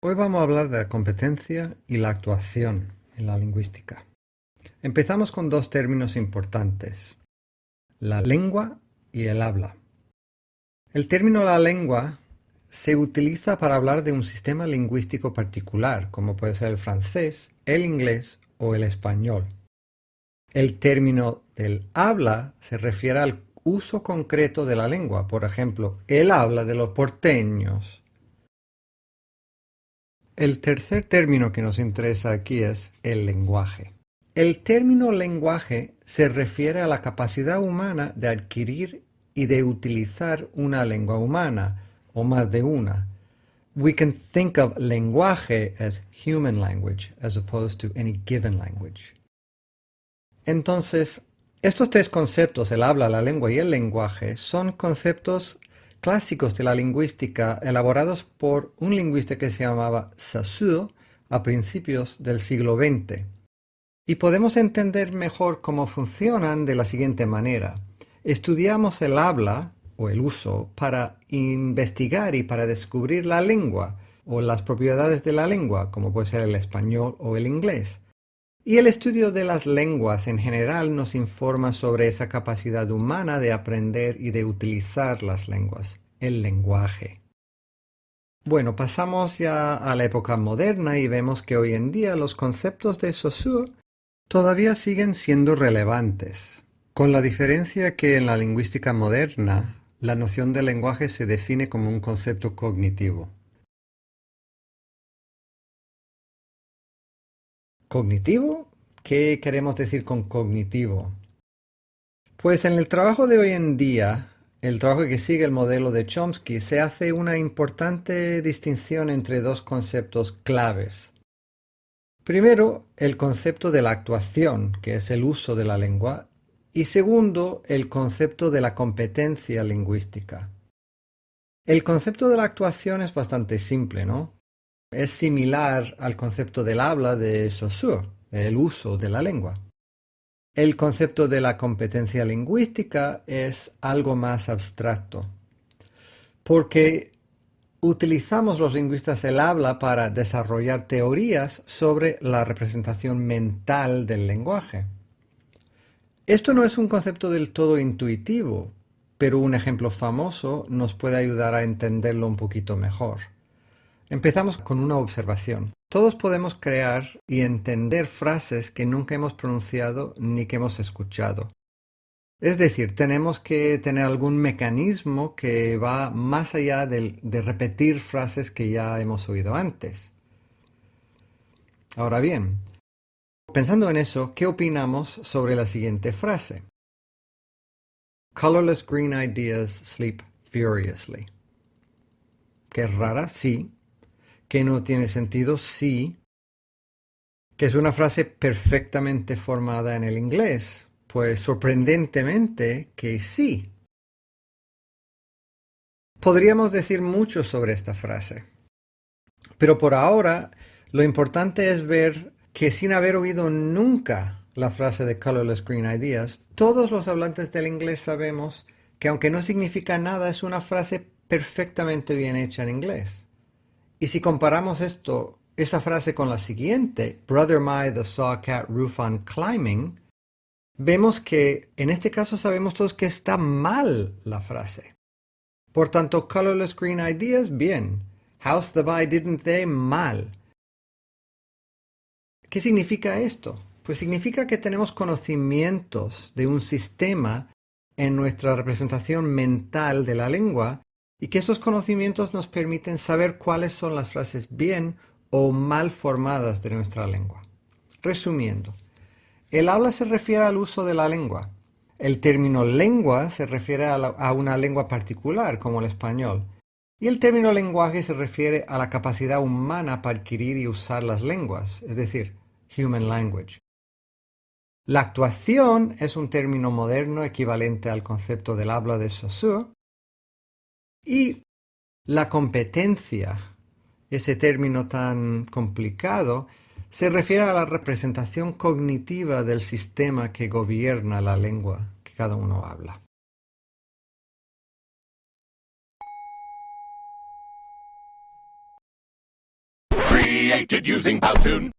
Hoy vamos a hablar de la competencia y la actuación en la lingüística. Empezamos con dos términos importantes, la lengua y el habla. El término la lengua se utiliza para hablar de un sistema lingüístico particular, como puede ser el francés, el inglés o el español. El término del habla se refiere al uso concreto de la lengua, por ejemplo, el habla de los porteños. El tercer término que nos interesa aquí es el lenguaje. El término lenguaje se refiere a la capacidad humana de adquirir y de utilizar una lengua humana, o más de una. We can think of lenguaje as human language as opposed to any given language. Entonces, estos tres conceptos, el habla, la lengua y el lenguaje, son conceptos clásicos de la lingüística elaborados por un lingüista que se llamaba Saussure a principios del siglo XX. Y podemos entender mejor cómo funcionan de la siguiente manera. Estudiamos el habla o el uso para investigar y para descubrir la lengua o las propiedades de la lengua, como puede ser el español o el inglés. Y el estudio de las lenguas en general nos informa sobre esa capacidad humana de aprender y de utilizar las lenguas, el lenguaje. Bueno, pasamos ya a la época moderna y vemos que hoy en día los conceptos de Saussure todavía siguen siendo relevantes, con la diferencia que en la lingüística moderna la noción de lenguaje se define como un concepto cognitivo. ¿Cognitivo? ¿Qué queremos decir con cognitivo? Pues en el trabajo de hoy en día, el trabajo que sigue el modelo de Chomsky, se hace una importante distinción entre dos conceptos claves. Primero, el concepto de la actuación, que es el uso de la lengua, y segundo, el concepto de la competencia lingüística. El concepto de la actuación es bastante simple, ¿no? Es similar al concepto del habla de Saussure, el uso de la lengua. El concepto de la competencia lingüística es algo más abstracto, porque utilizamos los lingüistas el habla para desarrollar teorías sobre la representación mental del lenguaje. Esto no es un concepto del todo intuitivo, pero un ejemplo famoso nos puede ayudar a entenderlo un poquito mejor. Empezamos con una observación. Todos podemos crear y entender frases que nunca hemos pronunciado ni que hemos escuchado. Es decir, tenemos que tener algún mecanismo que va más allá de repetir frases que ya hemos oído antes. Ahora bien, pensando en eso, ¿qué opinamos sobre la siguiente frase? Colorless green ideas sleep furiously. ¿Que es rara? Sí. ¿Que no tiene sentido? Sí. ¿Que es una frase perfectamente formada en el inglés? Pues sorprendentemente que sí. Podríamos decir mucho sobre esta frase, pero por ahora lo importante es ver que sin haber oído nunca la frase de Colorless Green Ideas, todos los hablantes del inglés sabemos que aunque no significa nada, es una frase perfectamente bien hecha en inglés. Y si comparamos esa frase con la siguiente, Brother my the saw cat roof on climbing, vemos que en este caso sabemos todos que está mal la frase. Por tanto, colorless green ideas, bien. House the buy, didn't they, mal. ¿Qué significa esto? Pues significa que tenemos conocimientos de un sistema en nuestra representación mental de la lengua y que esos conocimientos nos permiten saber cuáles son las frases bien o mal formadas de nuestra lengua. Resumiendo, el habla se refiere al uso de la lengua. El término lengua se refiere a una lengua particular, como el español. Y el término lenguaje se refiere a la capacidad humana para adquirir y usar las lenguas, es decir, human language. La actuación es un término moderno equivalente al concepto del habla de Saussure. Y la competencia, ese término tan complicado, se refiere a la representación cognitiva del sistema que gobierna la lengua que cada uno habla. created using Powtoon.